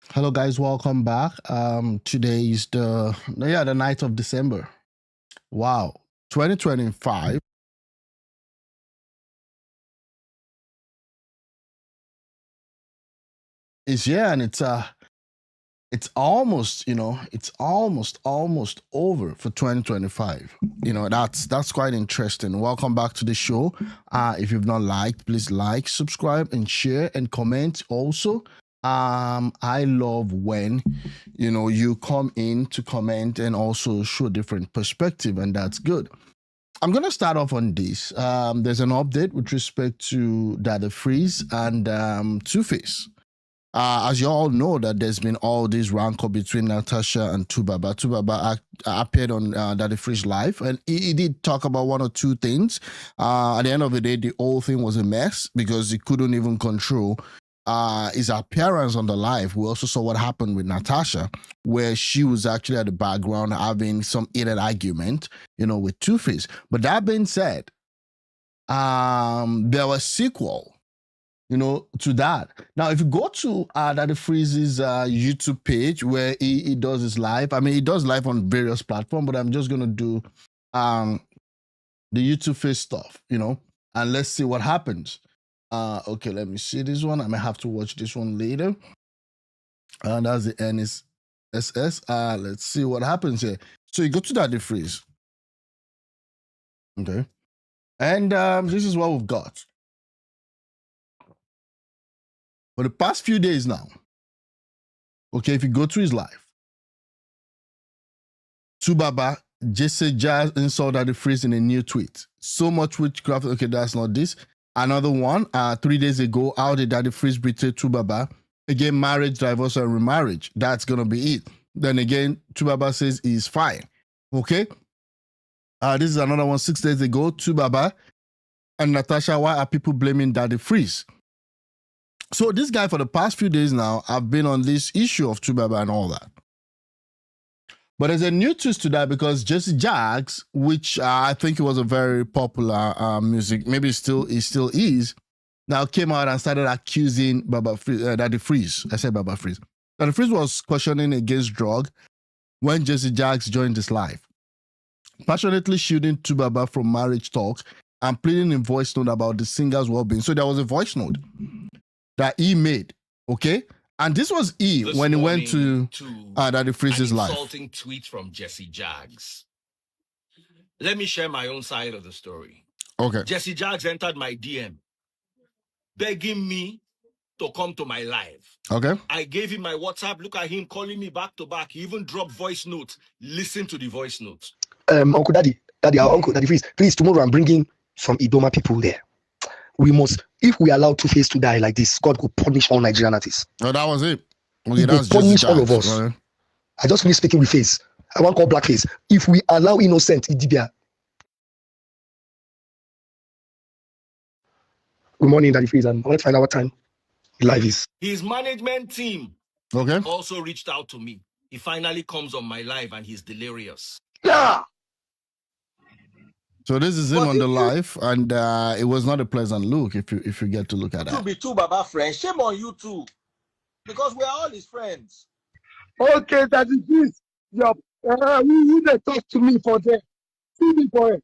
Hello guys, welcome back. Today is the 9th of December. Wow. 2025 is here, and it's almost, it's almost over for 2025. That's quite interesting. Welcome back to the show. If you've not liked, please like, subscribe, and share and comment also. I love when you come in to comment and also show different perspective, and that's good. I'm gonna start off on this. There's an update with respect to Dada Freeze and Tuface. As you all know, that there's been all this rancor between Natasha and Tubaba. Tubaba appeared on Dada Freeze live, and he did talk about one or two things. At the end of the day, the whole thing was a mess because he couldn't even control his appearance on the live. We also saw what happened with Natasha, where she was actually at the background having some heated argument, with Tuface. But that being said, there was sequel, to that. Now, if you go to Dada Freeze's YouTube page where he does his live, I mean, he does live on various platforms, but I'm just gonna do the YouTube face stuff, and let's see what happens. Okay, let me see this one. I may have to watch this one later. That's the NSS. Let's see what happens here. So you go to Dada Freeze. Okay. And this is what we've got. For the past few days now, okay, if you go to his live, Tubaba just said Jagz insult Dada Freeze in a new tweet. So much witchcraft. Okay, that's not this. Another one, 3 days ago, how did Dada Freeze betray Tubaba? Again, marriage, divorce, and remarriage. That's going to be it. Then again, Tubaba says he's fine. Okay? This is another one, 6 days ago, Tubaba and Natasha, why are people blaming Dada Freeze? So this guy, for the past few days now, I've been on this issue of Tubaba and all that. But there's a new twist to that because Jagz, which I think it was a very popular music, maybe it still is, now came out and started accusing Dada Freeze. I said Baba Freeze. Dada Freeze was questioning against drug when Jagz joined this live, passionately shielding Tubaba from marriage talk and pleading in voice note about the singer's well-being. So there was a voice note that he made, okay? And this was when he went to Dada Freeze's live. Insulting tweet from Jagz. Let me share my own side of the story. Okay. Jagz entered my DM, begging me to come to my live. Okay. I gave him my WhatsApp. Look at him calling me back to back. He even dropped voice notes. Listen to the voice notes. Uncle Daddy, our Uncle Daddy Freeze, please, tomorrow I'm bringing some Idoma people there. We must, if we allow Tuface to die like this, God will punish all Nigerian artists. No, that was it. Okay, that's punish all of us. Right? I just finished speaking with Face. I want to call Blackface. If we allow innocent Idibia. Good morning, Daddy Freeze. I want to find out what time live is. His management team also reached out to me. He finally comes on my live and he's delirious. Yeah. So this is him on the live, and it was not a pleasant look if you get to look at that. You be two Baba friends. Shame on you too, because we are all his friends. Okay, Daddy Freeze. You they talk to me for that. See me for it.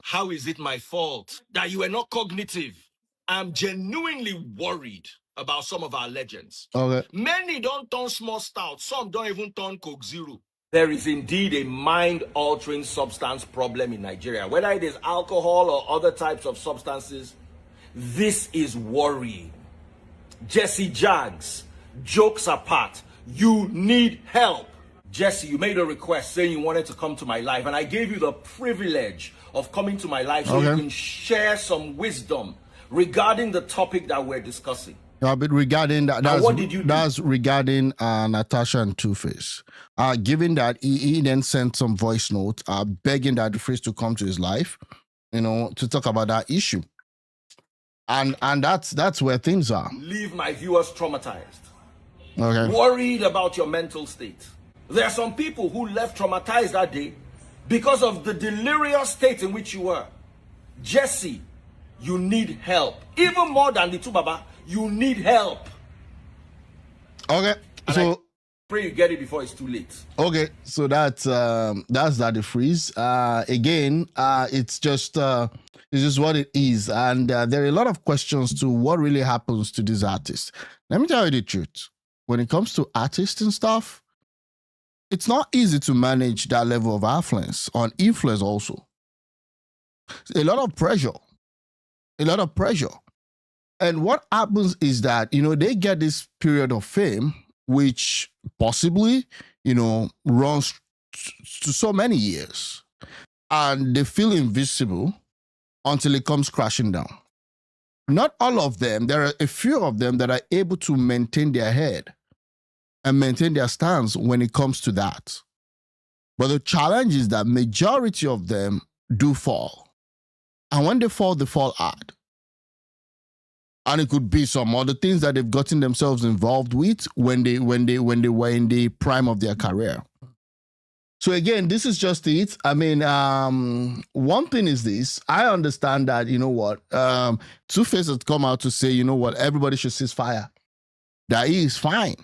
How is it my fault that you are not cognitive? I'm genuinely worried about some of our legends. Okay. Many don't turn small stout. Some don't even turn Coke Zero. There is indeed a mind-altering substance problem in Nigeria. Whether it is alcohol or other types of substances, this is worrying. Jagz, jokes apart, you need help. Jesse, you made a request saying you wanted to come to my live, and I gave you the privilege of coming to my live so you can share some wisdom regarding the topic that we're discussing. But regarding that, that's regarding Natasha and Tuface. Given that he then sent some voice notes begging Dada Freeze to come to his live, to talk about that issue. And that's where things are. Leave my viewers traumatized. Okay. Worried about your mental state. There are some people who left traumatized that day because of the delirious state in which you were. Jesse, You need help. Even more than the two Baba, you need help. Okay, and so I pray you get it before it's too late. Okay, so that's Daddy Freeze. Again, it's just what it is, and there are a lot of questions to what really happens to these artists. Let me tell you the truth. When it comes to artists and stuff, it's not easy to manage that level of affluence or influence. Also, a lot of pressure, and what happens is that they get this period of fame, which possibly, runs to so many years. And they feel invisible until it comes crashing down. Not all of them, there are a few of them that are able to maintain their head and maintain their stance when it comes to that. But the challenge is that majority of them do fall. And when they fall hard. And it could be some other things that they've gotten themselves involved with when they were in the prime of their career. So again, this is just it. I mean, one thing is this. I understand that, Tuface has come out to say, everybody should cease fire. That he is fine.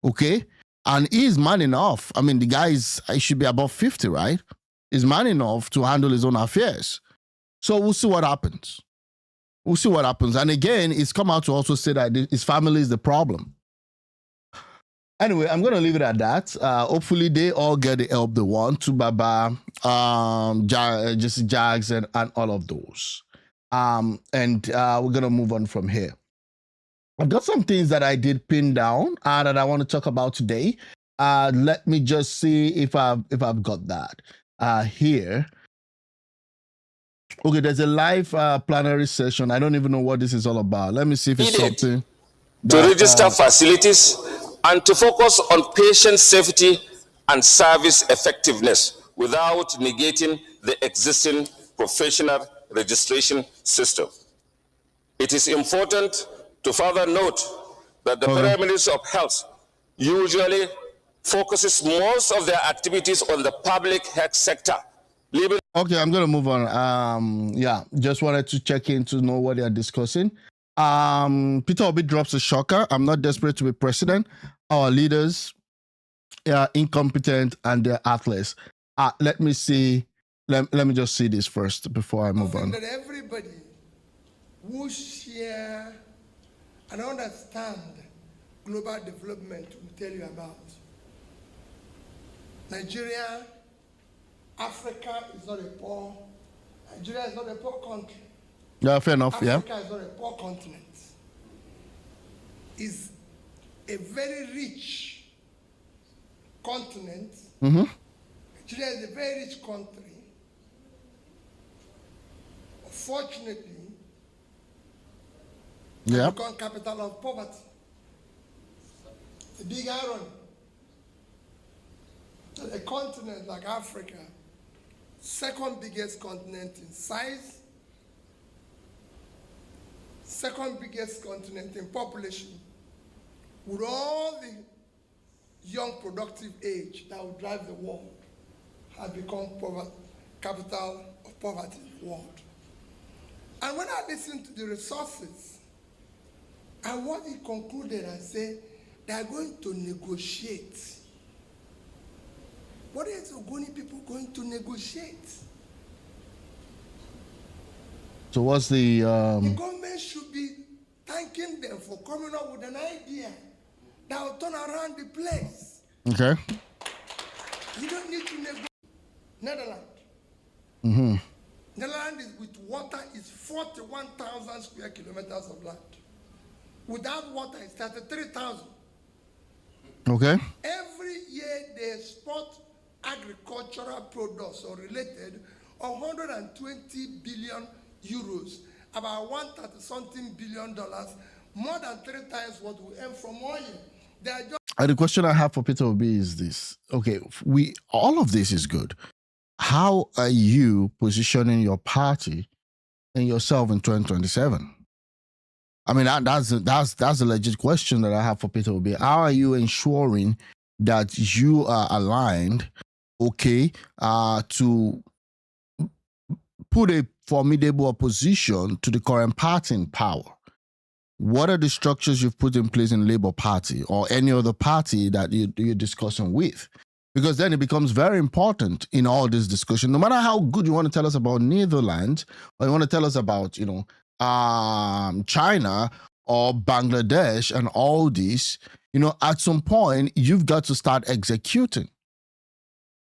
Okay? And he is man enough. I mean, the guy he should be above 50, right? He's man enough to handle his own affairs. So we'll see what happens. And again, it's come out to also say that his family is the problem. Anyway, I'm going to leave it at that. Hopefully, they all get the help they want. To Baba, Jagz, and all of those. And we're going to move on from here. I've got some things that I did pin down that I want to talk about today. Let me just see if I've got that here. Okay, there's a live plenary session. I don't even know what this is all about. Let me see if it's something to register facilities and to focus on patient safety and service effectiveness without negating the existing professional registration system. It is important to further note that the Prime Minister of Health usually focuses most of their activities on the public health sector. Okay, I'm going to move on. Just wanted to check in to know what they are discussing. Peter Obi drops a shocker. I'm not desperate to be president. Our leaders are incompetent and they're athletes. Let me see. Let me just see this first before I move on. That everybody who share and understand global development will tell you about. Nigeria, Africa is not a poor. Nigeria is not a poor country. Yeah, fair enough. Africa is not a poor continent. It's a very rich continent. Mm-hmm. Nigeria is a very rich country. Unfortunately, it's become capital of poverty. It's a big irony. A continent like Africa, second biggest continent in size, second biggest continent in population, with all the young productive age that will drive the world, has become capital of poverty in the world. And when I listen to the resources and what he concluded and said, they are going to negotiate. What is the Ogoni people going to negotiate? So what's the... The government should be thanking them for coming up with an idea that will turn around the place. Okay. You don't need to negotiate. Netherlands. Mm-hmm. Netherlands is with water is 41,000 square kilometers of land. Without water, it's 33,000. Okay. Every year they export agricultural products or related of 120 billion euros, about $130-something billion, more than 3 times what we earn from oil. They are just the question I have for Peter Obi is this. Okay, all of this is good. How are you positioning your party and yourself in 2027? I mean, that's a legit question that I have for Peter Obi. How are you ensuring that you are aligned, okay, to put a formidable opposition to the current party in power. What are the structures you've put in place in Labour Party or any other party that you're discussing with? Because then it becomes very important in all this discussion. No matter how good you want to tell us about Netherlands, or you want to tell us about, China or Bangladesh and all this, at some point, you've got to start executing.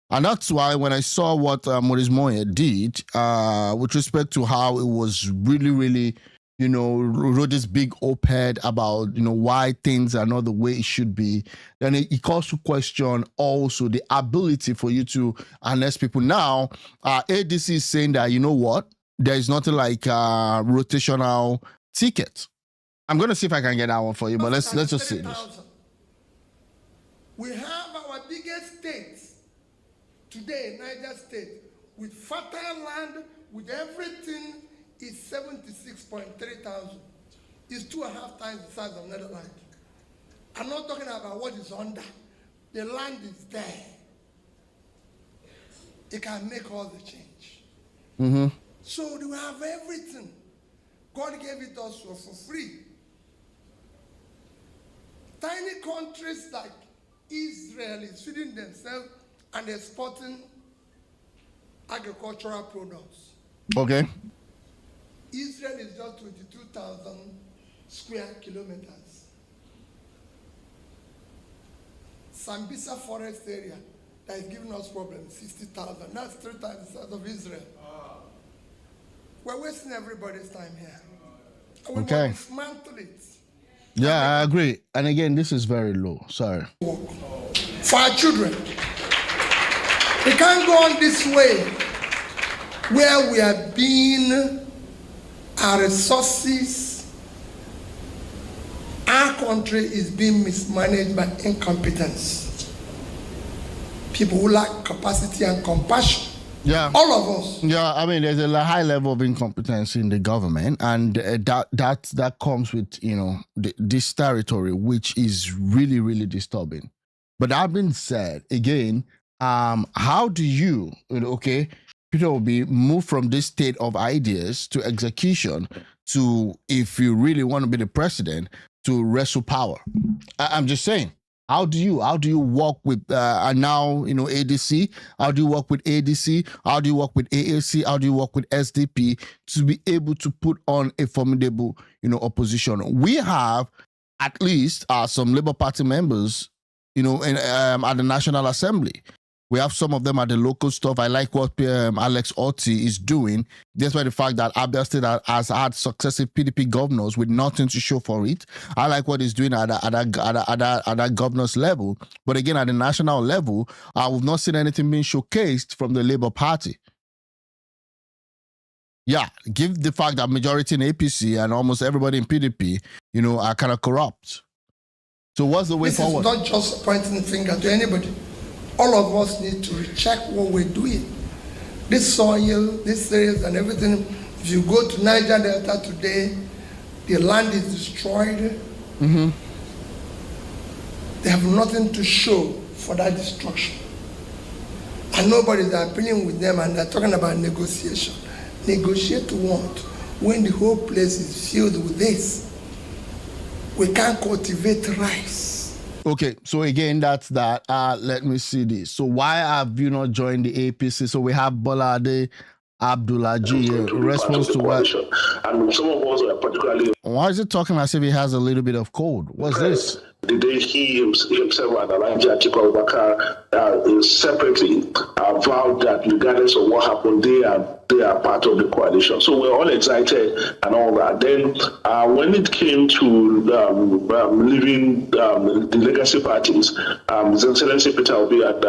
And that's why when I saw what Maurice Moyer did with respect to how it was really, really, wrote this big op-ed about, why things are not the way it should be, then it calls to question also the ability for you to unless people. Now, ADC is saying that, there is nothing like rotational ticket. I'm going to see if I can get that one for you, but let's just see this. We have our biggest states today, Niger State, with fertile land, with everything, is 76.3 thousand. It's 2.5 times the size of Netherlands. I'm not talking about what is under. The land is there. It can make all the change. Mm-hmm. So we have everything. God gave it us for free. Tiny countries like Israel is feeding themselves and exporting agricultural products. Okay. Israel is just 22,000 square kilometers. Sambisa forest area that is giving us problems, 60,000. That's 3 times the size of Israel. We're wasting everybody's time here. And we Okay. must dismantle it. Yeah, I agree. And again, this is very low. Sorry. For our children. We can't go on this way where we are being our resources, our country is being mismanaged by incompetence. People who lack capacity and compassion. Yeah. All of us. Yeah, I mean, there's a high level of incompetence in the government, and that comes with, this territory, which is really, really disturbing. But that being said, again, how do you, Peter will be moved from this state of ideas to execution to, if you really want to be the president, to wrestle power? I'm just saying. How do you work with now ADC? How do you work with ADC? How do you work with AAC? How do you work with SDP to be able to put on a formidable opposition? We have at least some Labour Party members at the National Assembly. We have some of them at the local stuff. I like what Alex Otti is doing, despite the fact that Abia State has had successive PDP governors with nothing to show for it. I like what he's doing at that governor's level. But again, at the national level, we've not seen anything being showcased from the Labour Party. Yeah, give the fact that majority in APC and almost everybody in PDP, are kind of corrupt. So what's the way forward? This is not just pointing the finger to anybody. All of us need to recheck what we're doing. This soil, this areas and everything, if you go to Niger Delta today, the land is destroyed. Mm-hmm. They have nothing to show for that destruction. And nobody's appealing with them, and they're talking about negotiation. Negotiate what? When the whole place is filled with this. We can't cultivate rice. Okay, so again, that's that. Let me see this. So why have you not joined the APC? So we have Bolade Abdullaji. Response to what? And some of us are particularly. Why is it talking as if he has a little bit of cold? What's this? The day he himself and Elijah Atiku Abubakar separately vowed that regardless of what happened, they are part of the coalition. So we're all excited and all that. Then when it came to leaving the legacy parties, His Excellency Peter Obi and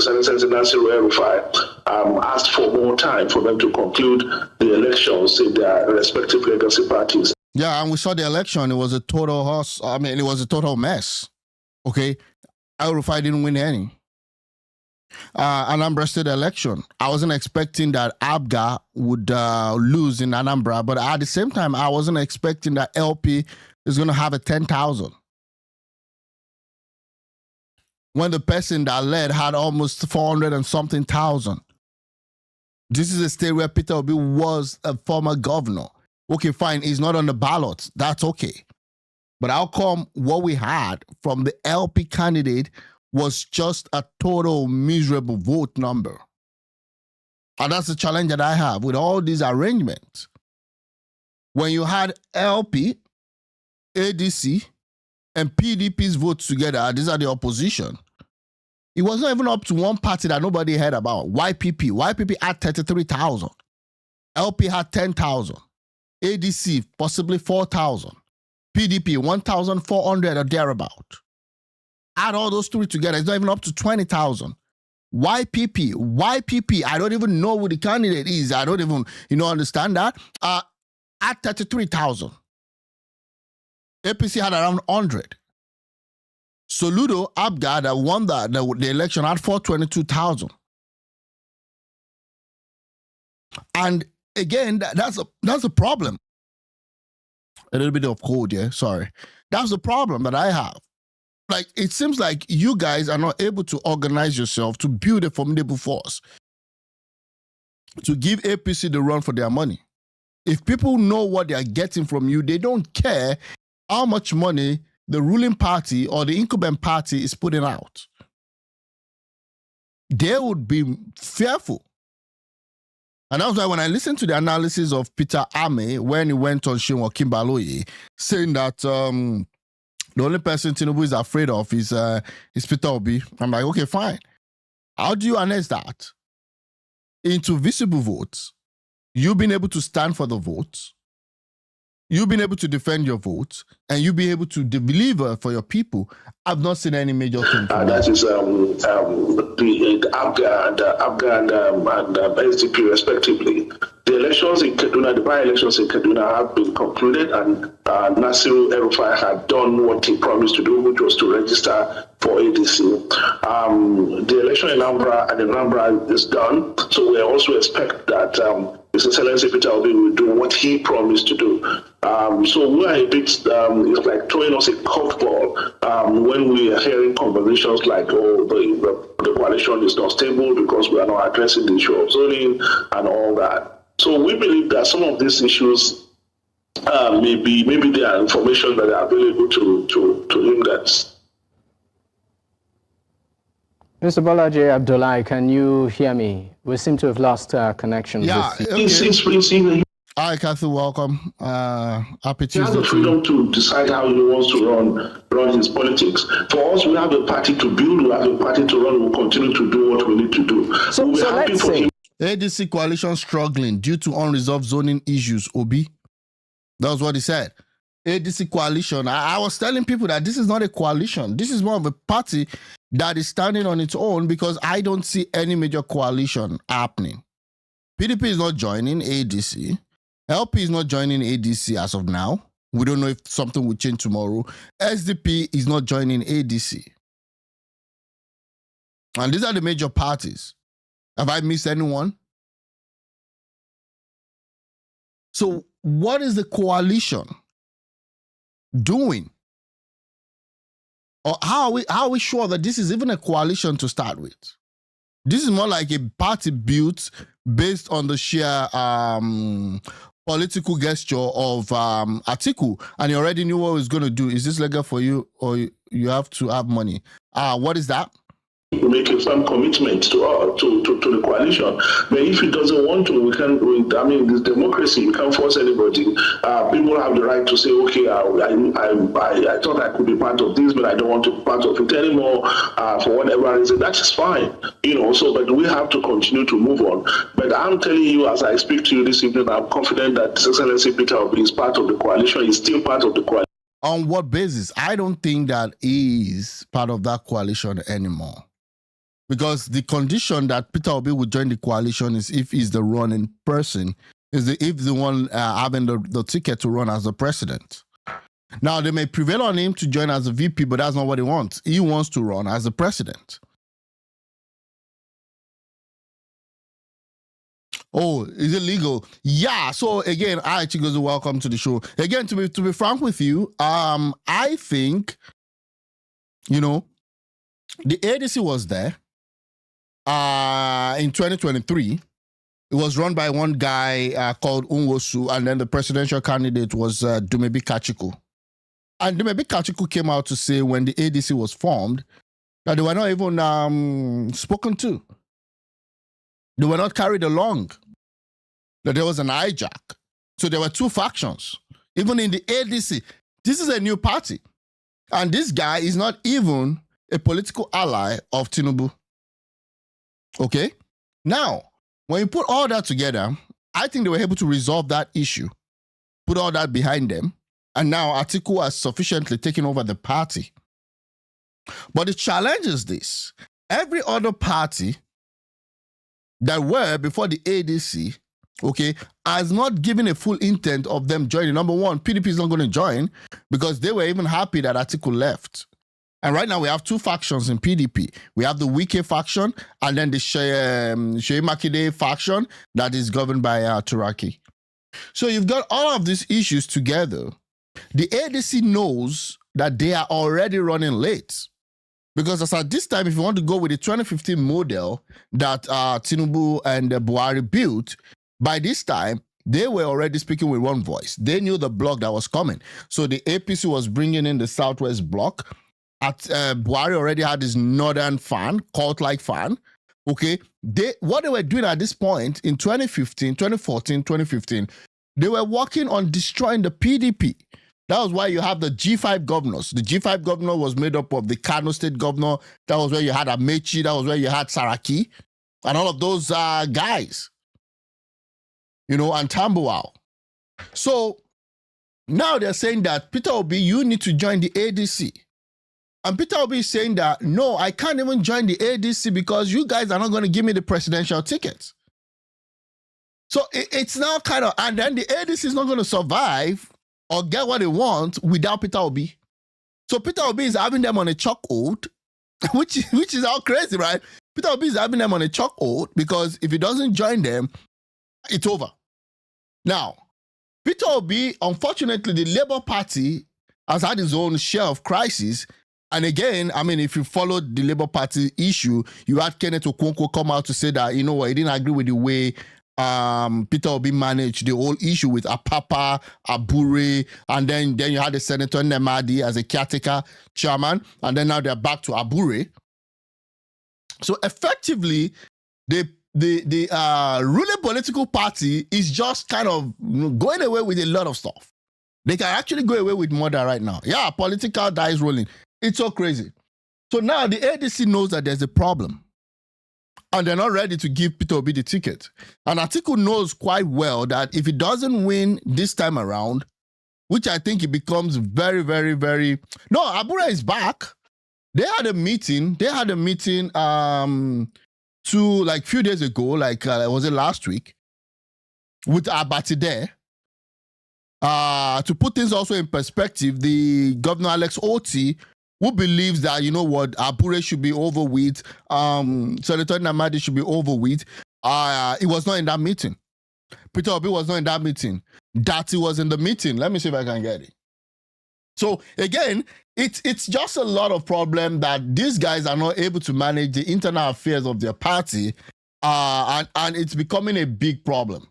Senator Nancy El-Rufai asked for more time for them to conclude the elections in their respective legacy parties. Yeah, and we saw the election. It was a total it was a total mess. Okay, El-Rufai didn't win any. Anambra State election. I wasn't expecting that ABGA would lose in Anambra, but at the same time, I wasn't expecting that LP is going to have a 10,000. When the person that led had almost 400 and something thousand. This is a state where Peter Obi was a former governor. Okay, fine, he's not on the ballot. That's okay. But how come what we had from the LP candidate was just a total miserable vote number? And that's the challenge that I have with all these arrangements. When you had LP, ADC, and PDP's votes together, these are the opposition. It was not even up to one party that nobody heard about, YPP. YPP had 33,000. LP had 10,000. ADC, possibly 4,000. PDP, 1,400 or thereabout. Add all those three together, it's not even up to 20,000. YPP, I don't even know who the candidate is. I don't even, understand that. At 33,000. APC had around 100. Soludo, Abga, that won the election, had 422,000. And again, that's a problem. A little bit of code, yeah, sorry. That's the problem that I have. Like, it seems like you guys are not able to organize yourself to build a formidable force, to give APC the run for their money. If people know what they are getting from you, they don't care how much money the ruling party or the incumbent party is putting out. They would be fearful. And that's why when I listened to the analysis of Peter Ame when he went on Shinwa Kimbaloye, saying that the only person Tinubu is afraid of is Peter Obi, I'm like, okay, fine. How do you harness that into visible votes? You've been able to stand for the votes. You've been able to defend your votes, and you'll be able to deliver for your people. I've not seen any major thing. That is the ABGA and SDP respectively. The elections in Kaduna, the by-elections in Kaduna have been concluded, and Nasiru El-Rufai had done what he promised to do, which was to register for ADC. The election in Anambra is done, so we also expect that His Excellency Peter Obi will do what he promised to do. So we are a bit, it's like throwing us a curveball when we are hearing conversations like, oh, the coalition is not stable because we are not addressing the issue of zoning and all that. So we believe that some of these issues maybe there are information that are available to him that's. Mr. Bolaji Abdullahi, can you hear me? We seem to have lost connection. Yeah, okay. Hi, Kathy, welcome. Happy Tuesday. He has the freedom to decide how he wants to run his politics. For us, we have a party to build, we have a party to run, we'll continue to do what we need to do. So let's say ADC coalition struggling due to unresolved zoning issues, Obi. That was what he said. ADC coalition. I was telling people that this is not a coalition. This is more of a party that is standing on its own because I don't see any major coalition happening. PDP is not joining ADC. LP is not joining ADC as of now. We don't know if something will change tomorrow. SDP is not joining ADC. And these are the major parties. Have I missed anyone? So what is the coalition doing? Or how are we sure that this is even a coalition to start with? This is more like a party built based on the sheer political gesture of Atiku, and you already knew what he was going to do. Is this legal for you, or you have to have money? What is that? Make a firm commitment to the coalition. But if he doesn't want to, this democracy, we can't force anybody. People have the right to say, okay, I thought I could be part of this, but I don't want to be part of it anymore for whatever reason. That is fine, but we have to continue to move on. But I'm telling you, as I speak to you this evening, I'm confident that His Excellency Peter Obi is part of the coalition. He's still part of the coalition. On what basis? I don't think that he is part of that coalition anymore. Because the condition that Peter Obi would join the coalition is if he's the running person, if the one having the ticket to run as the president. Now, they may prevail on him to join as a VP, but that's not what he wants. He wants to run as the president. Oh, is it legal? Yeah. So again, I Chigos, welcome to the show. Again, to be frank with you, I think, the ADC was there. In 2023, it It was run by one guy called Unwosu, and then the presidential candidate was Dumebi Kachiku. And Dumebi Kachiku came out to say when the ADC was formed that they were not even spoken to. They were not carried along. That there was an hijack. So there were two factions. Even in the ADC, this is a new party. And this guy is not even a political ally of Tinubu. Okay? Now, when you put all that together, I think they were able to resolve that issue, put all that behind them, and now Atiku has sufficiently taken over the party. But the challenge is this. Every other party that were before the ADC, okay, has not given a full intent of them joining. Number one, PDP is not going to join because they were even happy that Atiku left. And right now we have two factions in PDP. We have the Wike faction and then the Sheyi Makinde faction that is governed by Turaki. So you've got all of these issues together. The ADC knows that they are already running late. Because as at this time, if you want to go with the 2015 model that Tinubu and Buhari built, by this time, they were already speaking with one voice. They knew the bloc that was coming. So the APC was bringing in the Southwest bloc. Buhari already had his northern fan, cult-like fan. Okay, what they were doing at this point in 2015, 2014, 2015, they were working on destroying the PDP. That was why you have the G5 governors. The G5 governor was made up of the Kano State governor. That was where you had Amechi. That was where you had Saraki. And all of those guys. You know, and Tambuwal. So now they're saying that, Peter Obi, you need to join the ADC. And Peter Obi is saying that, no, I can't even join the ADC because you guys are not going to give me the presidential ticket. So it's now kind of, and then the ADC is not going to survive or get what they want without Peter Obi. So Peter Obi is having them on a chokehold, which is all crazy, right? Peter Obi is having them on a chokehold because if he doesn't join them, it's over. Now, Peter Obi, unfortunately, the Labour Party has had its own share of crises. And again, I mean, if you followed the Labour Party issue, you had Kenneth Okonkwo come out to say that, you know what, he didn't agree with the way Peter Obi managed the whole issue with Apapa, Abure, and then you had the Senator Nemadi as a caretaker chairman, and then now they're back to Abure. So effectively, the ruling political party is just kind of going away with a lot of stuff. They can actually go away with murder right now. Yeah, political dice rolling. It's so crazy. So now the ADC knows that there's a problem. And they're not ready to give Peter Obi the ticket. And Atiku knows quite well that if he doesn't win this time around, which I think it becomes very, very, very... No, Abure is back. They had a meeting. Like few days ago, was it last week, with Abati there. To put things also in perspective, the Governor Alex Oti, who believes that, you know what, Abure should be over with, Senator Namadi should be over with, he was not in that meeting. Peter Obi was not in that meeting. Dati was in the meeting. Let me see if I can get it. So again, it's just a lot of problem that these guys are not able to manage the internal affairs of their party, and it's becoming a big problem.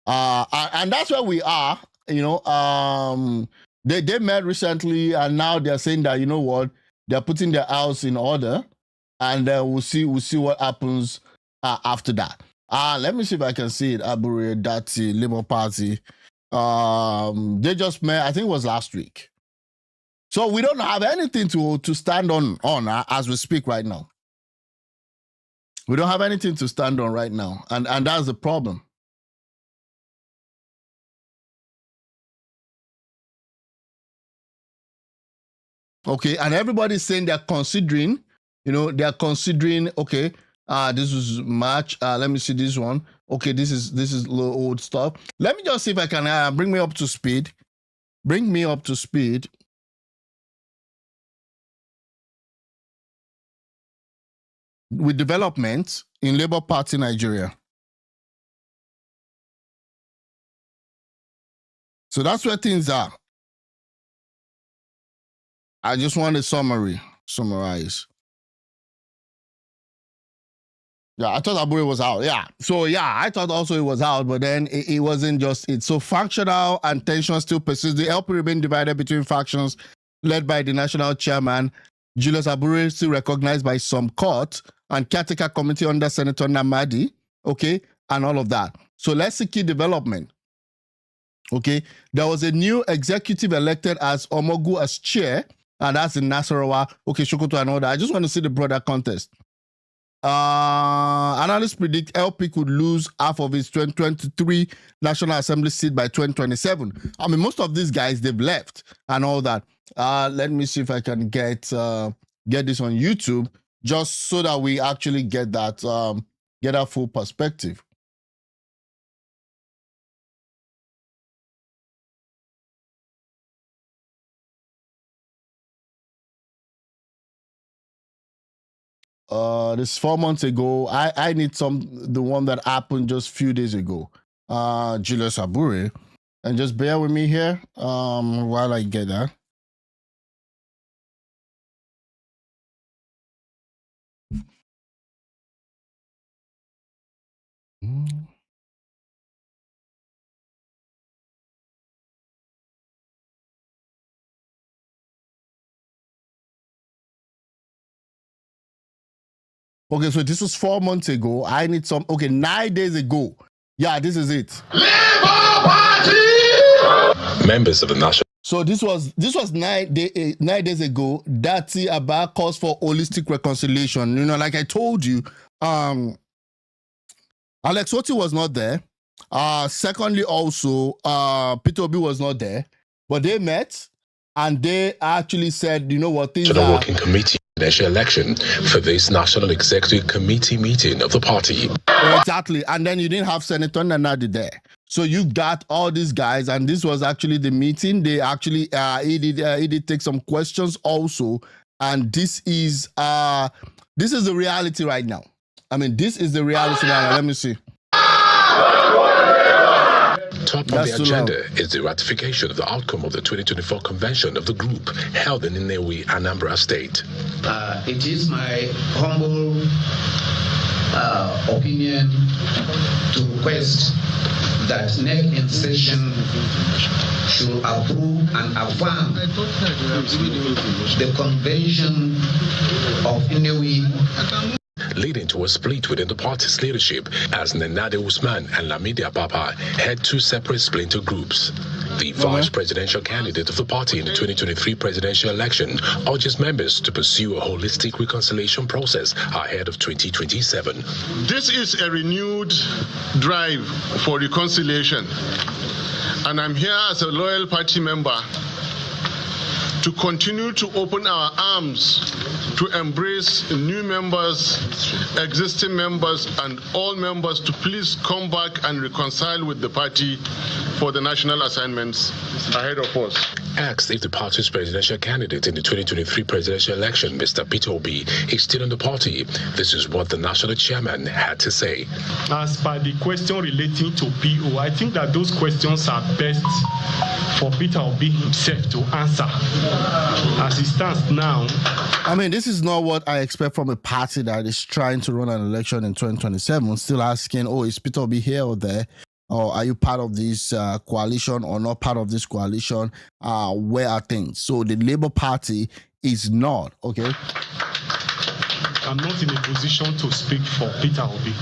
And that's where we are. You know, they met recently, and now they're saying that, you know what, they're putting their house in order, and we'll see what happens after that. Let me see if I can see it. Abure, Dati, Labour Party. They just met. I think it was last week. So we don't have anything to stand on as we speak right now. We don't have anything to stand on right now, and that's the problem. Okay, and everybody's saying they're considering, okay, this is March. Let me see this one. Okay, this is old stuff. Let me just see if I can bring me up to speed. Bring me up to speed. With development in Labour Party Nigeria. So that's where things are. I just want a summarize. Yeah, I thought Abure was out. Yeah. So, yeah, I thought also it was out, but then it wasn't just it. So, functional and tension still persists. The LP remain divided between factions led by the national chairman, Julius Abure, still recognized by some court, and caretaker committee under Senator Namadi, okay, and all of that. So, let's see key development. Okay, there was a new executive elected as Omogu as chair, and that's in Nasarawa. Okay, Shokoto and all that. I just want to see the broader context. Analysts predict LP could lose half of its 2023 National Assembly seat by 2027. I mean, most of these guys, they've left and all that. Let me see if I can get this on YouTube, just so that we actually get that full perspective. This 4 months ago. I need the one that happened just a few days ago. Julius Abure. And just bear with me here while I get that. Okay, so this was 4 months ago. I need 9 days ago. Yeah, this is it. Members of the national. So this was 9 days ago. Dati Abba calls for holistic reconciliation. You know, like I told you, Alex Oti was not there. Secondly, also, Peter Obi was not there, but they met and they actually said, you know what, things National are... Working Committee presidential election for this National Executive Committee meeting of the party. Exactly. And then you didn't have Senator Nanadi there. So you got all these guys, and this was actually the meeting. They actually, he did take some questions also. And this is the reality right now. I mean, this is the reality right now. Let me see. Top of the agenda is the ratification of the outcome of the 2024 convention of the group held in Nnewi, Anambra State. It is my humble opinion to request that NEC in session should approve and affirm the convention of Nnewi, leading to a split within the party's leadership as Nenade Usman and Lamidi Apapa head two separate splinter groups. The vice presidential candidate of the party in the 2023 presidential election urges members to pursue a holistic reconciliation process ahead of 2027. This is a renewed drive for reconciliation, and I'm here as a loyal party member to continue to open our arms to embrace new members, existing members, and all members to please come back and reconcile with the party for the national assignments ahead of us. Asked if the party's presidential candidate in the 2023 presidential election, Mr. Peter Obi, is still in the party, this is what the national chairman had to say. As per the question relating to PO, I think that those questions are best for Peter Obi himself to answer. As it stands now, I mean, this is not what I expect from a party that is trying to run an election in 2027. Still asking, oh, is Peter Obi here or there? Or are you part of this coalition or not part of this coalition? Where are things? So the Labour Party is not, okay? I'm not in a position to speak for Peter Obi.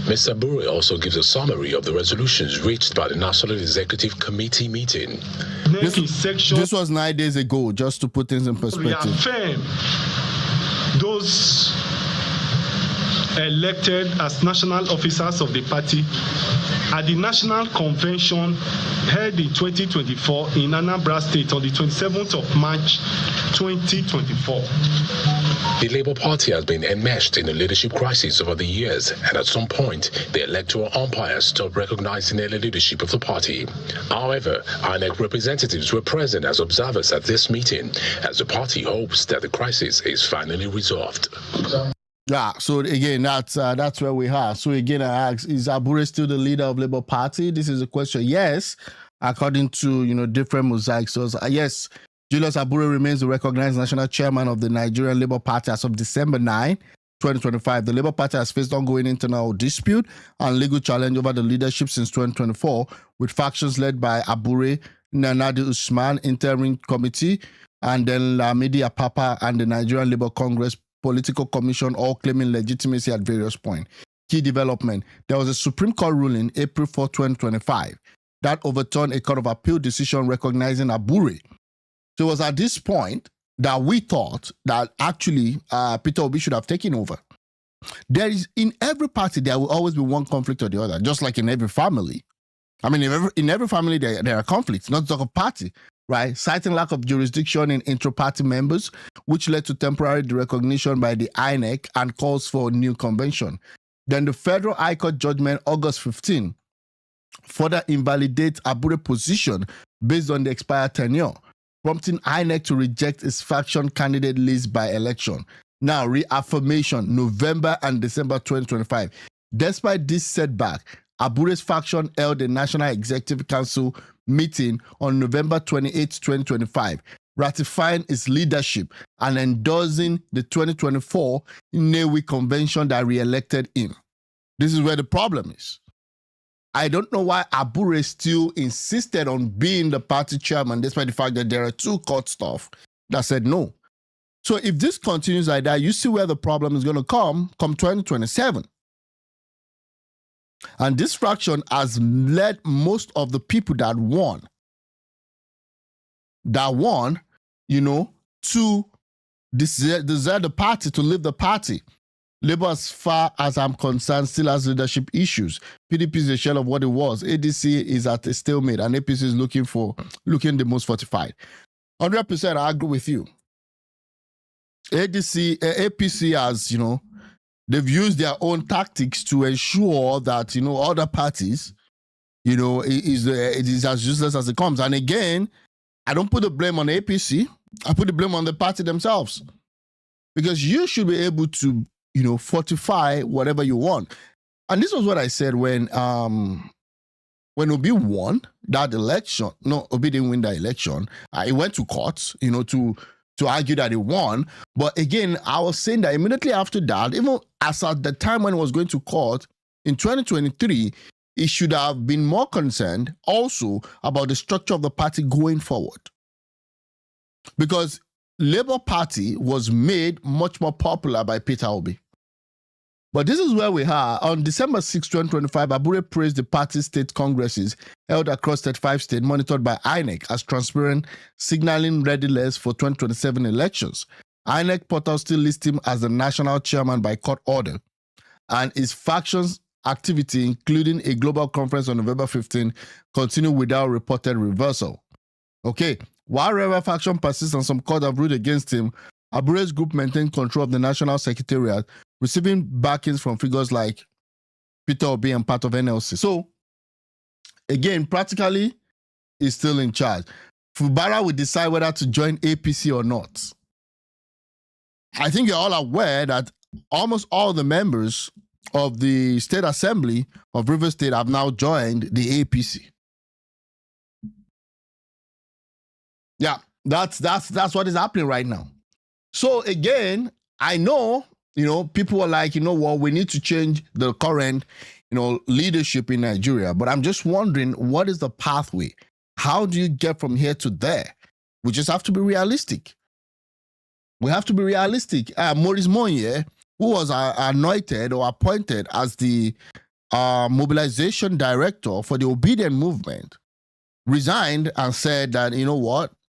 Mr. Bure also gives a summary of the resolutions reached by the National Executive Committee meeting. This was 9 days ago, just to put things in perspective. Reaffirm those elected as national officers of the party at the National Convention held in 2024 in Anambra State on the 27th of March 2024. The Labour Party has been enmeshed in a leadership crisis over the years, and at some point, the electoral umpires stopped recognizing the leadership of the party. However, INEC representatives were present as observers at this meeting, as the party hopes that the crisis is finally resolved. Yeah, so again, that's where we are. So again, I ask, is Abure still the leader of Labour Party? This is a question. Yes, according to different mosaic sources. Yes, Julius Abure remains the recognized national chairman of the Nigerian Labour Party as of December 9, 2025. The Labour Party has faced ongoing internal dispute and legal challenge over the leadership since 2024, with factions led by Abure Nanadi Usman Interim Committee and then Lamidi Apapa and the Nigerian Labour Congress Political Commission all claiming legitimacy at various points. Key development: there was a Supreme Court ruling April 4, 2025 that overturned a Court of Appeal decision recognizing Abure. So it was at this point that we thought that actually Peter Obi should have taken over. There is, in every party, there will always be one conflict or the other, just like in every family. I mean, in every family, there are conflicts, not just a party, right? Citing lack of jurisdiction in intra-party members, which led to temporary derecognition by the INEC and calls for a new convention. Then the Federal High Court judgment, August 15, further invalidates Abure's position based on the expired tenure, prompting INEC to reject its faction candidate list by election. Now, reaffirmation, November and December 2025. Despite this setback, Abure's faction held a National Executive Council meeting on November 28, 2025, ratifying its leadership and endorsing the 2024 Nnewi Convention that re-elected him. This is where the problem is. I don't know why Abure still insisted on being the party chairman, despite the fact that there are two court staff that said no. So if this continues like that, you see where the problem is going to come 2027. And this fraction has led most of the people that won, to desert the party, to leave the party. Labour, as far as I'm concerned, still has leadership issues. PDP is a shell of what it was. ADC is at a stalemate, and APC is looking the most fortified. 100%, I agree with you. APC has, they've used their own tactics to ensure that, other parties, it is as useless as it comes. And again, I don't put the blame on APC. I put the blame on the party themselves. Because you should be able to, fortify whatever you want. And this was what I said when Obi won that election. No, Obi didn't win that election. He went to court, to argue that he won. But again, I was saying that immediately after that, even as at the time when he was going to court in 2023, he should have been more concerned also about the structure of the party going forward. Because Labour Party was made much more popular by Peter Obi. But this is where we are. On December 6, 2025, Abure praised the party's state congresses held across 35 states, monitored by INEC as transparent, signaling readiness for 2027 elections. INEC portal still lists him as the national chairman by court order, and his faction's activity, including a global conference on November 15, continued without reported reversal. Okay, while Rebel faction persists and some court have ruled against him, Abure's group maintained control of the National Secretariat, receiving backings from figures like Peter Obi and part of NLC. So, again, practically, he's still in charge. Fubara will decide whether to join APC or not. I think you're all aware that almost all the members of the State Assembly of Rivers State have now joined the APC. Yeah, that's what is happening right now. So again, I know, people are like, we need to change the current, leadership in Nigeria. But I'm just wondering, what is the pathway? How do you get from here to there? We just have to be realistic. We have to be realistic. Maurice Monye, who was anointed or appointed as the mobilization director for the Obedient movement, resigned and said that,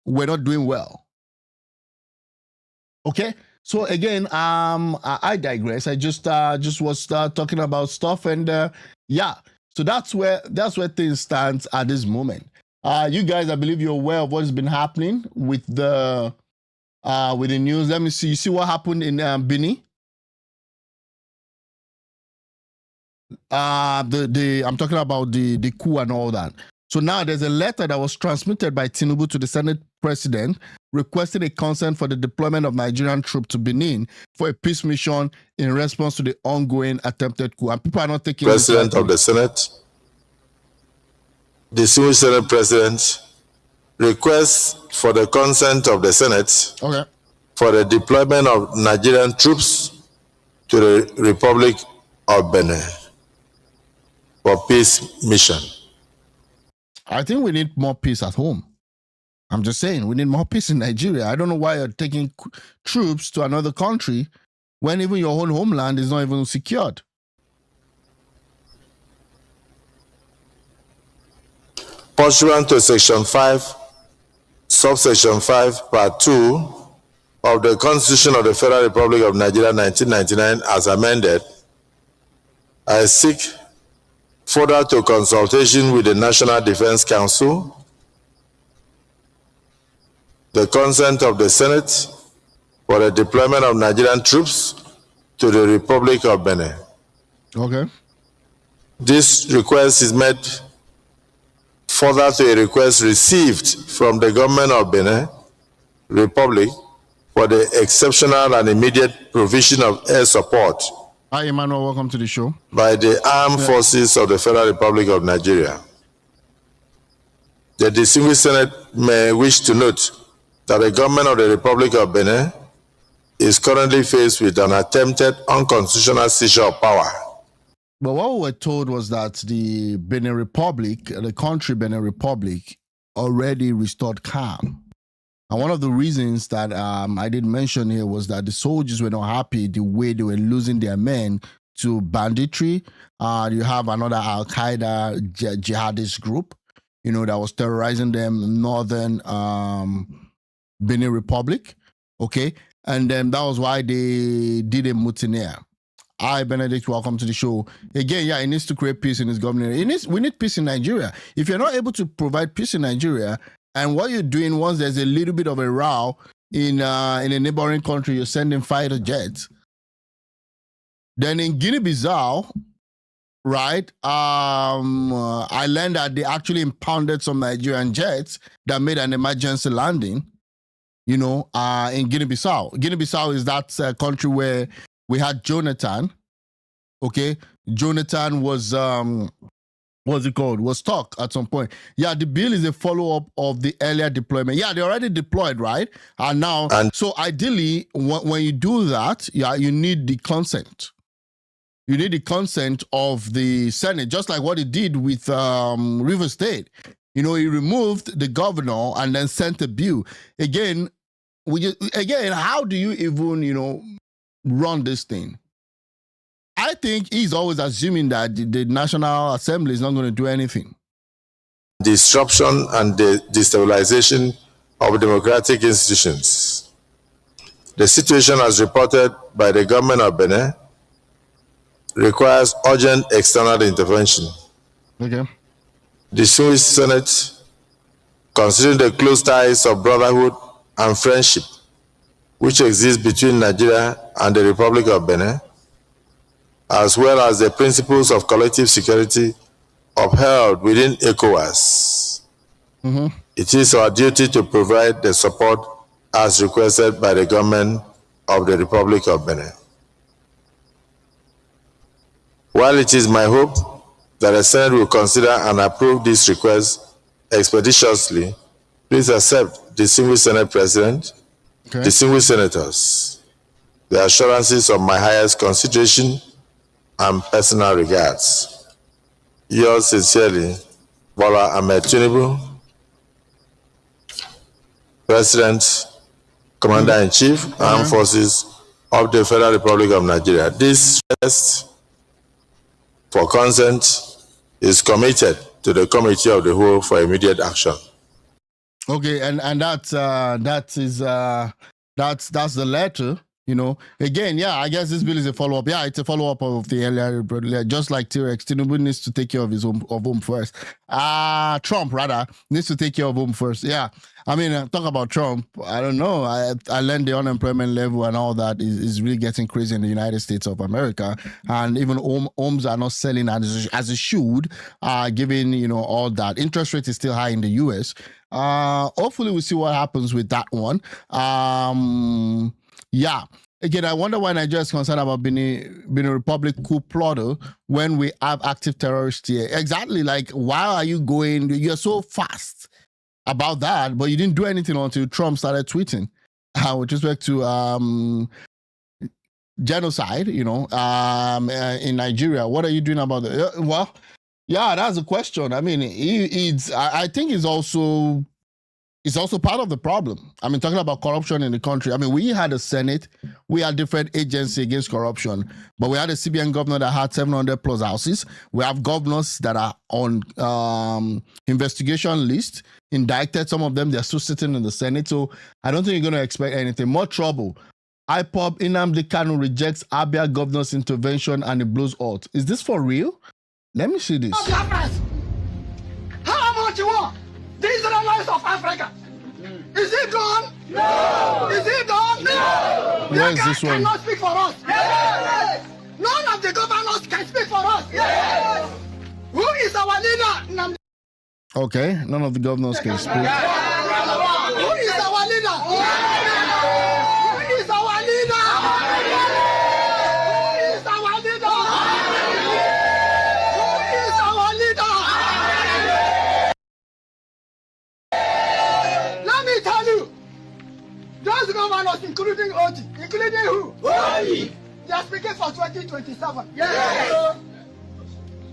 we're not doing well. Okay, so again, I digress. I just was talking about stuff, and so that's where things stand at this moment. You guys, I believe you're aware of what's been happening with the news. Let me see. You see what happened in Benin? I'm talking about the coup and all that. So now there's a letter that was transmitted by Tinubu to the Senate President requesting a consent for the deployment of Nigerian troops to Benin for a peace mission in response to the ongoing attempted coup. And people are not taking President of the Senate, the distinguished Senate President, requests for the consent of the Senate for the deployment of Nigerian troops to the Republic of Benin for peace mission. I think we need more peace at home. I'm just saying, we need more peace in Nigeria. I don't know why you're taking troops to another country when even your own homeland is not even secured. Pursuant to Section 5, Subsection 5, Part 2 of the Constitution of the Federal Republic of Nigeria 1999 as amended, I seek further to consultation with the National Defense Council, the consent of the Senate for the deployment of Nigerian troops to the Republic of Benin. Okay. This request is made further to a request received from the government of Benin Republic for the exceptional and immediate provision of air support. Hi, Emmanuel. Welcome to the show. By the armed forces of the Federal Republic of Nigeria. The distinguished Senate may wish to note that the government of the Republic of Benin is currently faced with an attempted unconstitutional seizure of power. But what we were told was that the Benin Republic, the country Benin Republic, already restored calm. And one of the reasons that I did mention here was that the soldiers were not happy the way they were losing their men to banditry. You have another Al-Qaeda jihadist group, that was terrorizing them, northern Benin Republic, okay? And then that was why they did a mutiny. Hi, Benedict, welcome to the show. Again, it needs to create peace in his government. We need peace in Nigeria. If you're not able to provide peace in Nigeria, and what you're doing once there's a little bit of a row in a neighboring country, you're sending fighter jets. Then in Guinea-Bissau, right, I learned that they actually impounded some Nigerian jets that made an emergency landing, in Guinea-Bissau. Guinea-Bissau is that country where we had Jonathan, okay? Jonathan was, was stuck at some point. Yeah, the bill is a follow-up of the earlier deployment. Yeah, they already deployed, right? And now, so ideally, when you do that, you need the consent. You need the consent of the Senate, just like what he did with River State. He removed the governor and then sent a bill. Again, how do you even, run this thing? I think he's always assuming that the National Assembly is not going to do anything. Disruption and the destabilization of democratic institutions. The situation as reported by the government of Benin requires urgent external intervention. Okay. The distinguished Senate, considering the close ties of brotherhood and friendship which exist between Nigeria and the Republic of Benin, as well as the principles of collective security upheld within ECOWAS, it is our duty to provide the support as requested by the government of the Republic of Benin. While it is my hope that the Senate will consider and approve this request expeditiously, please accept, distinguished Senate President, distinguished senators, the assurances of my highest consideration and personal regards. Yours sincerely, Bola Ahmed Tinubu, President, Commander-in-Chief, Armed Forces of the Federal Republic of Nigeria. This request for consent is committed to the Committee of the Whole for immediate action. Okay, and that's the letter. Again, I guess this bill is a follow-up. Yeah, it's a follow-up of the earlier, just like T-Rex. Tinubu needs to take care of his home first. Trump, rather, needs to take care of home first. Yeah, I mean, talk about Trump. I don't know. I learned the unemployment level and all that is really getting crazy in the United States of America. And even homes are not selling as it should, given, all that. Interest rate is still high in the U.S. Hopefully we'll see what happens with that one. Again, I wonder why Nigeria is concerned about Benin Republic coup plotter when we have active terrorists here. Exactly, like, why are you going? You're so fast about that, but you didn't do anything until Trump started tweeting with respect to genocide, in Nigeria. What are you doing about it? Well, yeah, that's a question. I mean, I think it's also part of the problem. I mean, talking about corruption in the country. I mean, we had a Senate, we had different agencies against corruption, but we had a CBN governor that had 700 plus houses. We have governors that are on investigation list, indicted. Some of them, they're still sitting in the Senate. So I don't think you're going to expect anything. More trouble. IPOB Nnamdi Kanu rejects Abia governor's intervention and it blows out. Is this for real? Let me see this. How much you want? The Israelites of Africa. Is it gone? No. Is it gone? No. Where is this one? Cannot speak for us. Yes. None of the governors can speak for us. Yes. Who is our leader? Okay, none of the governors can speak. Who is our leader? Who is our leader? Who is our leader? Who is our leader? Let me tell you, those governors, including OG, including who? OG. They are speaking for 2027. Yes.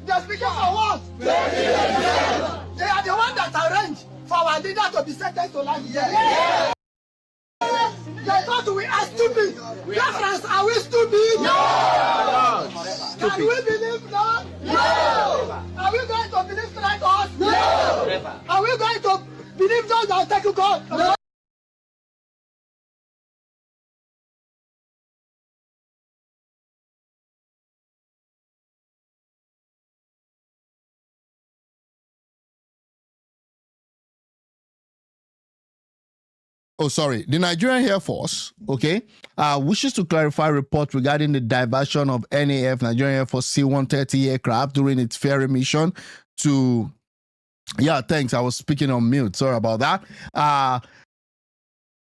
They are speaking for what? They are the ones that arranged for our leader to be sentenced to life. Yes. They thought we are stupid. Reference, are we stupid? No. Can we believe that? No. Are we going to believe like us? No. Are we going to believe those that take God? No. Oh, sorry. The Nigerian Air Force, okay, wishes to clarify report regarding the diversion of NAF, Nigerian Air Force C-130 aircraft during its ferry mission to... Yeah, thanks. I was speaking on mute. Sorry about that.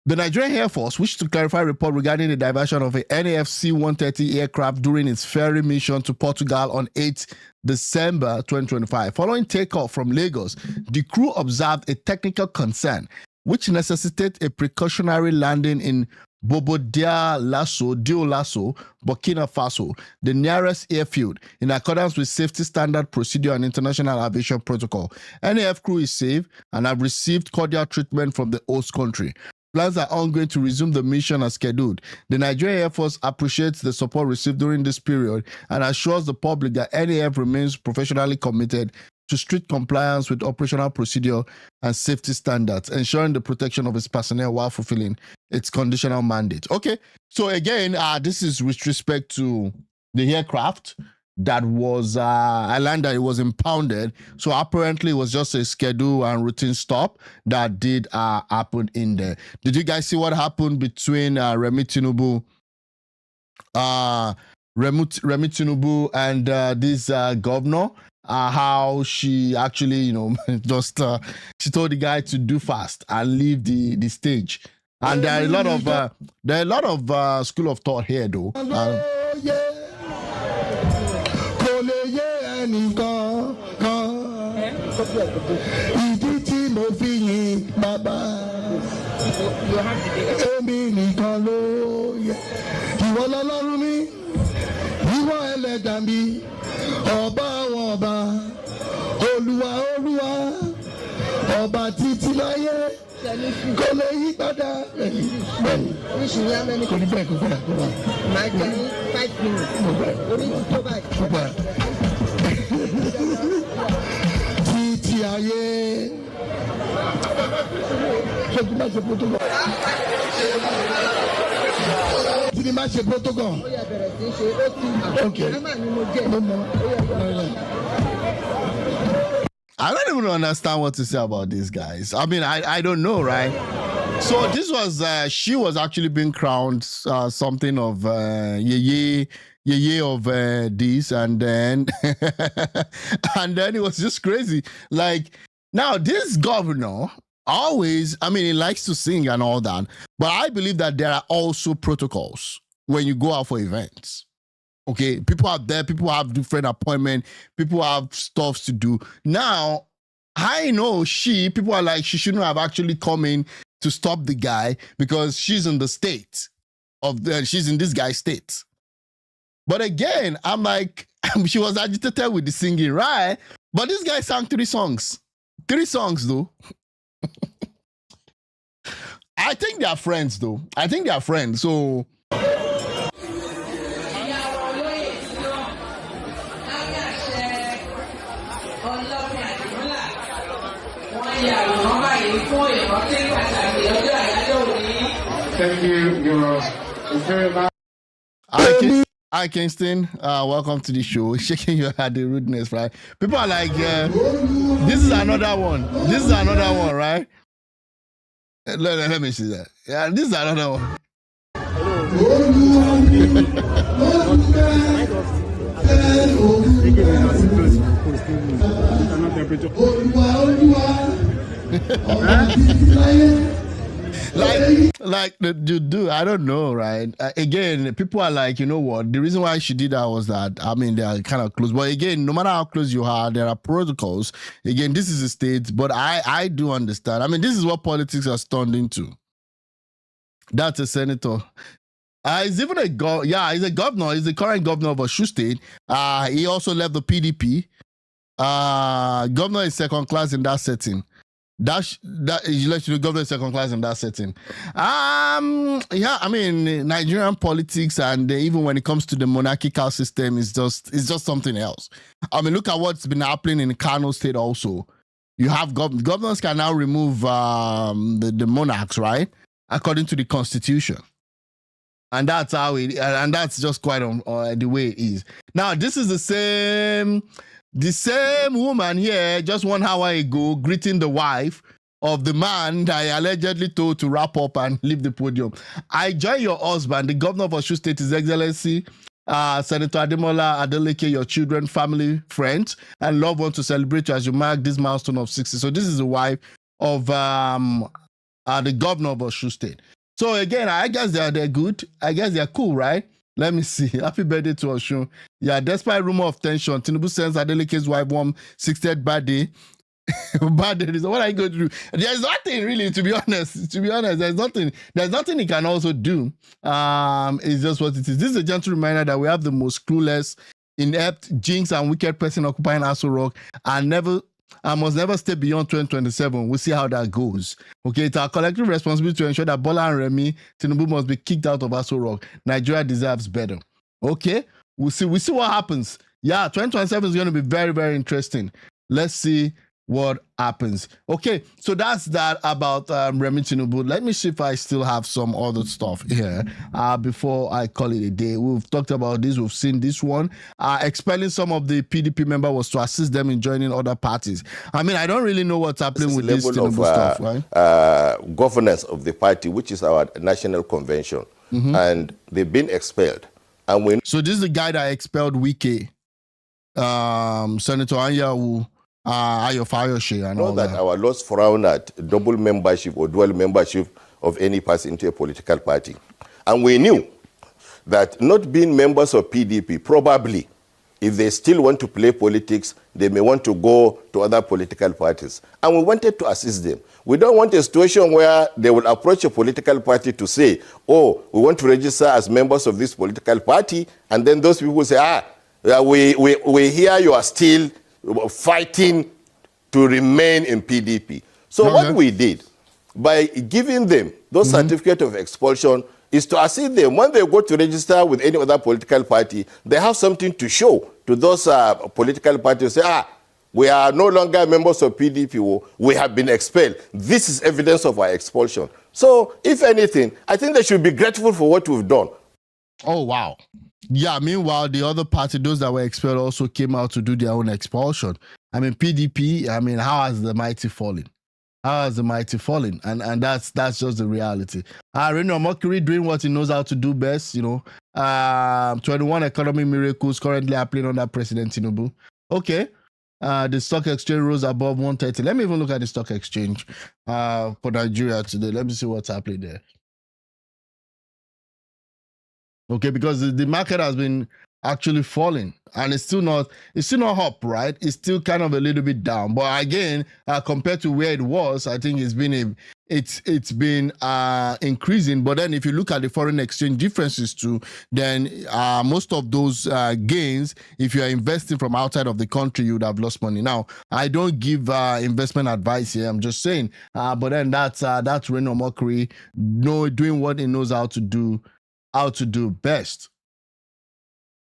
The Nigerian Air Force wished to clarify report regarding the diversion of a NAF C-130 aircraft during its ferry mission to Portugal on 8 December 2025. Following takeoff from Lagos, the crew observed a technical concern which necessitated a precautionary landing in Bobo-Dioulasso, Burkina Faso, the nearest airfield, in accordance with safety standard procedure and international aviation protocol. NAF crew is safe and have received cordial treatment from the host country. Plans are ongoing to resume the mission as scheduled. The Nigerian Air Force appreciates the support received during this period and assures the public that NAF remains professionally committed to strict compliance with operational procedure and safety standards, ensuring the protection of its personnel while fulfilling its conditional mandate. Okay, so again, this is with respect to the aircraft that was, I learned that it was impounded. So apparently it was just a schedule and routine stop that did happen in there. Did you guys see what happened between Remi Tinubu and this governor? How she actually, just she told the guy to do fast and leave the stage. And there are a lot of school of thought here, though. Ọba títí láyé kò lè yí padà. Kò ní bẹ́ẹ̀ kò fẹ́ kó wá. Máa jẹ́ 5 minutes. Orí ti tó báyìí. Títí ayé. Ṣé kí n bá ṣe protocol? Kí ni bá ṣe protocol? Ó yẹ bẹ̀rẹ̀ sí ṣe ó ti. Okay. Ẹ máa ní mo jẹ́. I don't even understand what to say about these guys. I mean, I don't know, right? So this was, she was actually being crowned something of yeye of this, and then, and then it was just crazy. Like, now this governor always, I mean, he likes to sing and all that, but I believe that there are also protocols when you go out for events. Okay, people are there, people have different appointments, people have stuff to do. Now, I know people are like, she shouldn't have actually come in to stop the guy because she's in the state she's in this guy's state. But again, I'm like, she was agitated with the singing, right? But this guy sang 3 songs. 3 songs, though. I think they are friends, though. I think they are friends. So. Thank you. Hi, Kingston. Welcome to the show. Shaking your head, the rudeness, right? People are like, this is another one. This is another one, right? Let me see that. Yeah, this is another one. like the dude, I don't know, right? Again, people are like, you know what? The reason why she did that was that, I mean, they are kind of close. But again, no matter how close you are, there are protocols. Again, this is a state, but I do understand. I mean, this is what politics has turned into. That's a senator. He's even he's a governor. He's the current governor of Osun State. He also left the PDP. Governor is second class in that setting. That you let you governor is second class in that setting. Yeah, I mean, Nigerian politics, and even when it comes to the monarchical system, it's just something else. I mean, look at what's been happening in Kano State also. You have governors can now remove the monarchs, right? According to the constitution. And that's how and that's just quite the way it is. Now, this is the same woman here just 1 hour ago greeting the wife of the man that I allegedly told to wrap up and leave the podium. I join your husband, the governor of Osun State, His Excellency, Senator Ademola Adeleke, your children, family, friends, and loved ones to celebrate you as you mark this milestone of 60. So this is the wife of the governor of Osun State. So again, I guess they're good. I guess they're cool, right? Let me see. Happy birthday to Osun. Yeah, despite rumor of tension, Tinubu sends Adeleke's wife warm 60th birthday. Birthday. So what are you going to do? There's nothing really, to be honest. There's nothing he can also do. It's just what it is. This is a gentle reminder that we have the most clueless, inept, jinx, and wicked person occupying Aso Rock, and must never stay beyond 2027. We'll see how that goes. Okay, it's our collective responsibility to ensure that Bola and Remi Tinubu must be kicked out of Aso Rock. Nigeria deserves better. Okay, we'll see what happens. Yeah, 2027 is going to be very, very interesting. Let's see what happens. Okay, so that's that about Remi Tinubu. Let me see if I still have some other stuff here before I call it a day. We've talked about this. We've seen this one. Expelling some of the PDP members was to assist them in joining other parties. I mean, I don't really know what's happening with this Tinubu stuff, right? Governance of the party, which is our national convention, and they've been expelled. And so this is the guy that expelled Wike, Senator Anyanwu, I know that our laws frown at double membership or dual membership of any party into a political party. And we knew that not being members of PDP, probably, if they still want to play politics, they may want to go to other political parties. And we wanted to assist them. We don't want a situation where they will approach a political party to say, oh, we want to register as members of this political party, and then those people will say, we hear you are still fighting to remain in PDP. So what we did, by giving them those certificates of expulsion, is to assist them when they go to register with any other political party, they have something to show to those political parties. Say, we are no longer members of PDP, we have been expelled. This is evidence of our expulsion. So, if anything, I think they should be grateful for what we've done. Oh, wow. Yeah, meanwhile, the other party, those that were expelled, also came out to do their own expulsion. I mean, PDP, I mean, how has the mighty fallen? How has the mighty fallen? And that's just the reality. Reno Mercury doing what he knows how to do best, 21 economic miracles currently happening under President Tinubu. Okay. The stock exchange rose above 130. Let me even look at the stock exchange for Nigeria today. Let me see what's happening there. Okay, because the market has been actually falling, and it's still not up, right? It's still kind of a little bit down. But again, compared to where it was, I think it's been it's been increasing. But then if you look at the foreign exchange differences too, then most of those gains, if you are investing from outside of the country, you would have lost money. Now, I don't give investment advice here. I'm just saying. But then that's Reno Mockery, doing what he knows how to do best.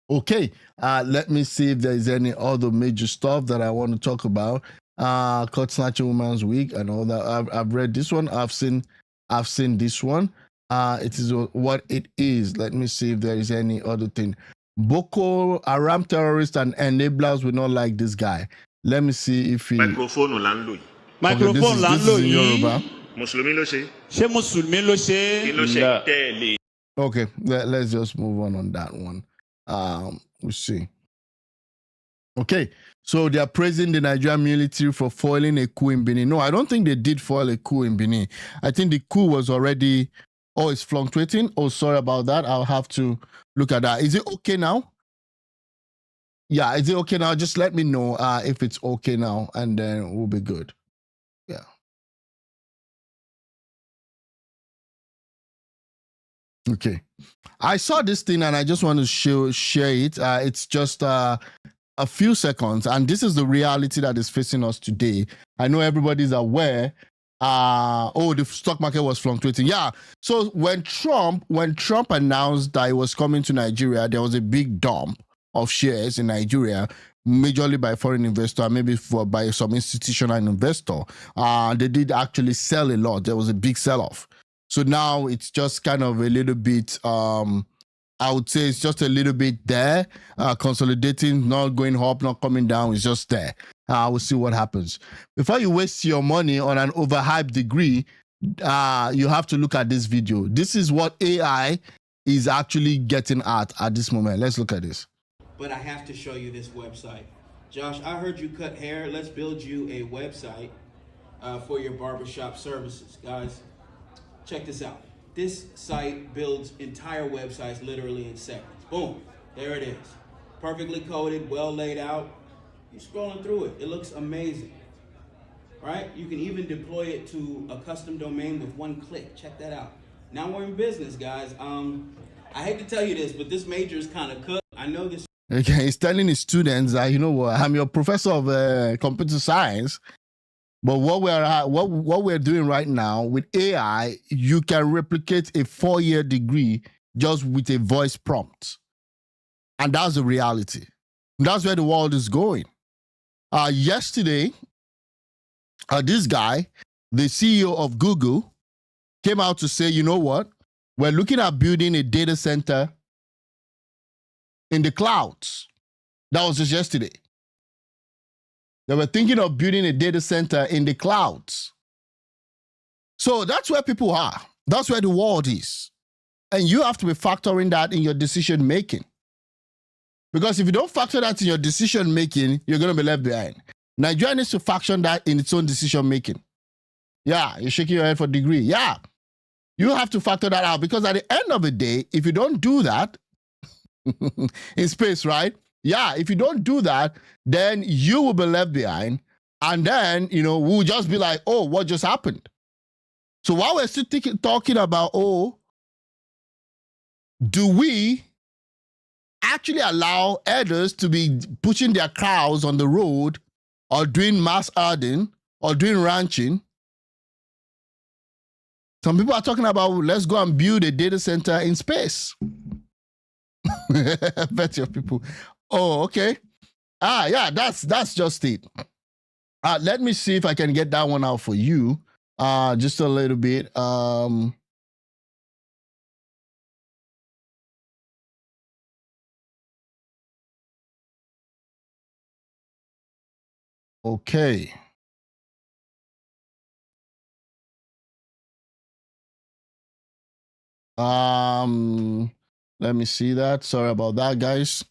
Okay, let me see if there's any other major stuff that I want to talk about. Caught Snatching Women's Week and all that. I've read this one. I've seen this one. It is what it is. Let me see if there is any other thing. Boko Haram terrorists and enablers will not like this guy. Let me see if he. Microphone landlord. Microphone landlord. Mùsùlùmí ló ṣe. Ṣé Mùsùlùmí ló ṣe? Kí ló ṣe tẹ́lẹ̀? Okay, let's just move on that one. We'll see. Okay, so they are praising the Nigerian military for foiling a coup in Benin. No, I don't think they did foil a coup in Benin. I think the coup was already, it's fluctuating. Oh, sorry about that. I'll have to look at that. Is it okay now? Yeah, is it okay now? Just let me know if it's okay now, and then we'll be good. Yeah. Okay. I saw this thing and I just want to share it. It's just a few seconds, and this is the reality that is facing us today. I know everybody's aware. The stock market was fluctuating. Yeah. So when Trump announced that he was coming to Nigeria, there was a big dump of shares in Nigeria, majorly by foreign investor, maybe by some institutional investor. They did actually sell a lot. There was a big sell-off. So now it's just kind of a little bit, I would say it's just a little bit there, consolidating, not going up, not coming down. It's just there. We'll see what happens. Before you waste your money on an overhyped degree, you have to look at this video. This is what AI is actually getting at this moment. Let's look at this. But I have to show you this website. Josh, I heard you cut hair. Let's build you a website for your barbershop services. Guys, check this out. This site builds entire websites literally in seconds. Boom, there it is. Perfectly coded, well laid out. You're scrolling through it. It looks amazing, right? You can even deploy it to a custom domain with one click. Check that out. Now we're in business, guys. I hate to tell you this, but this major is kind of cooked. I know this. Okay, he's telling his students, you know what, I'm your professor of computer science. But what we're doing right now with AI, you can replicate a 4-year degree just with a voice prompt. And that's the reality. That's where the world is going. Yesterday, this guy, the CEO of Google, came out to say, you know what? We're looking at building a data center in the clouds. That was just yesterday. They were thinking of building a data center in the clouds. So that's where people are. That's where the world is. And you have to be factoring that in your decision making. Because if you don't factor that in your decision making, you're going to be left behind. Nigeria needs to factor that in its own decision making. Yeah, you're shaking your head for degree. Yeah, you have to factor that out, because at the end of the day, if you don't do that in space, right? Yeah, if you don't do that, then you will be left behind. And then, we'll just be like, oh, what just happened? So while we're still talking about, do we actually allow others to be pushing their cows on the road or doing mass herding or doing ranching? Some people are talking about, let's go and build a data center in space. I bet your people. Oh, okay. Yeah, that's just it. Let me see if I can get that one out for you. Just a little bit. Okay. Let me see that. Sorry about that, guys.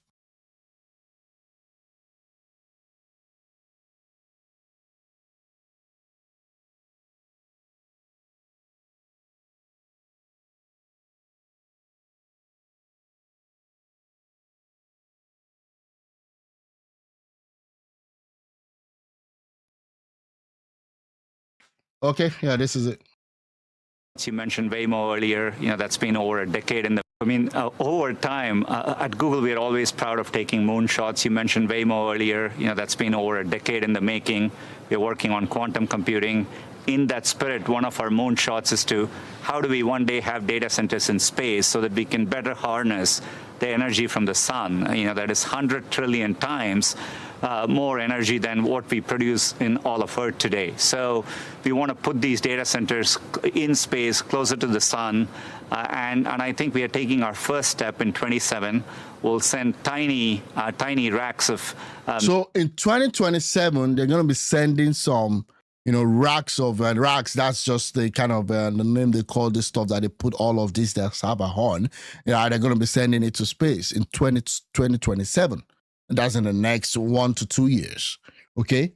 Okay, yeah, this is it. You mentioned Waymo earlier. That's been over a decade in the. Over time, at Google, we are always proud of taking moonshots. You mentioned Waymo earlier. That's been over a decade in the making. We're working on quantum computing. In that spirit, one of our moonshots is to how do we one day have data centers in space so that we can better harness the energy from the sun, that is 100 trillion times more energy than what we produce in all of Earth today. So we want to put these data centers in space, closer to the sun, and I think we are taking our first step in 27. We'll send tiny racks of... So in 2027, they're going to be sending some racks of racks. That's just the kind of the name they call this stuff that they put all of this that server on. They're going to be sending it to space in 2027. And that's in the next 1 to 2 years. Okay.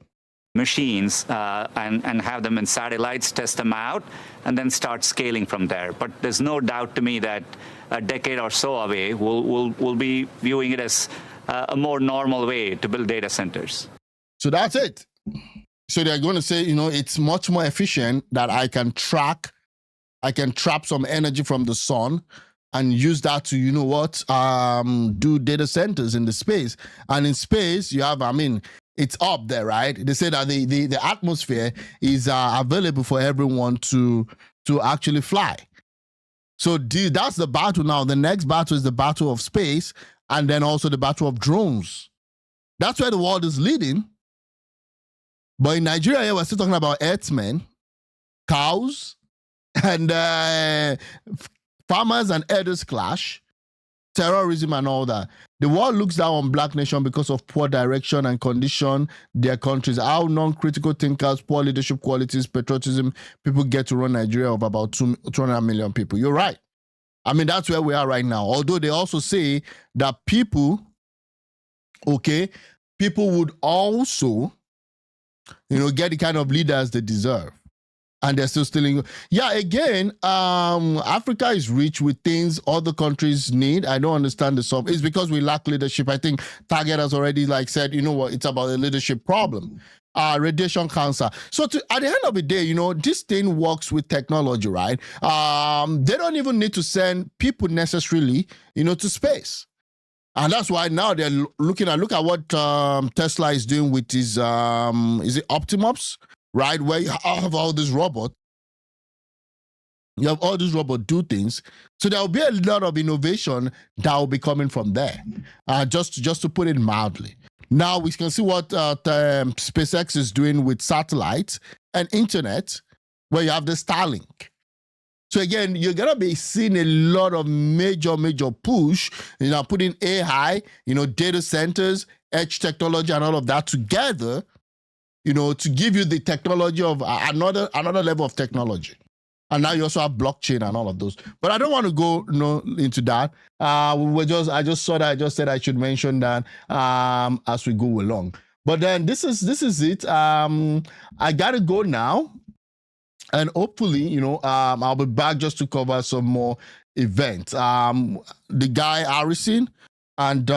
Machines and have them in satellites, test them out, and then start scaling from there. But there's no doubt to me that a decade or so away, we'll be viewing it as a more normal way to build data centers. So that's it. So they're going to say, it's much more efficient that I can trap some energy from the sun and use that to, do data centers in the space. And in space, you have, it's up there, right? They say that the atmosphere is available for everyone to actually fly. So that's the battle now. The next battle is the battle of space, and then also the battle of drones. That's where the world is leading. But in Nigeria, we're still talking about herdsmen, cows, and farmers and herders clash, terrorism and all that. The world looks down on Black nation because of poor direction and condition their countries. How non-critical thinkers, poor leadership qualities, patriotism, people get to run Nigeria of about 200 million people. You're right. That's where we are right now. Although they also say that people would also get the kind of leaders they deserve. And they're still stealing. Yeah, again, Africa is rich with things other countries need. I don't understand the sub. It's because we lack leadership. I think Target has already said, it's about a leadership problem. Radiation cancer. So at the end of the day, this thing works with technology, right? They don't even need to send people necessarily, to space. And that's why now they're look at what Tesla is doing with his, is it Optimus, right? Where you have all these robots. You have all these robots do things. So there will be a lot of innovation that will be coming from there, just to put it mildly. Now we can see what SpaceX is doing with satellites and internet, where you have the Starlink. So again, you're going to be seeing a lot of major push, putting AI, data centers, edge technology and all of that together, to give you the technology of another level of technology. And now you also have blockchain and all of those. But I don't want to go into that. I just said I should mention that as we go along. But then this is it. I got to go now. And hopefully, I'll be back just to cover some more events. The guy Harrison and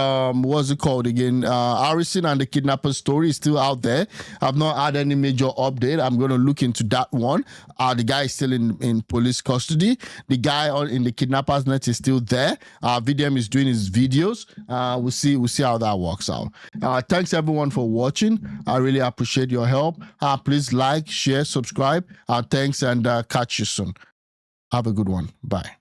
what's it called again? Harrison and the kidnapper story is still out there. I've not had any major update. I'm going to look into that one. The guy is still in police custody. The guy in the kidnappers net is still there. VDM is doing his videos. We'll see how that works out. Thanks everyone for watching. I really appreciate your help. Please like, share, subscribe. Thanks and catch you soon. Have a good one. Bye.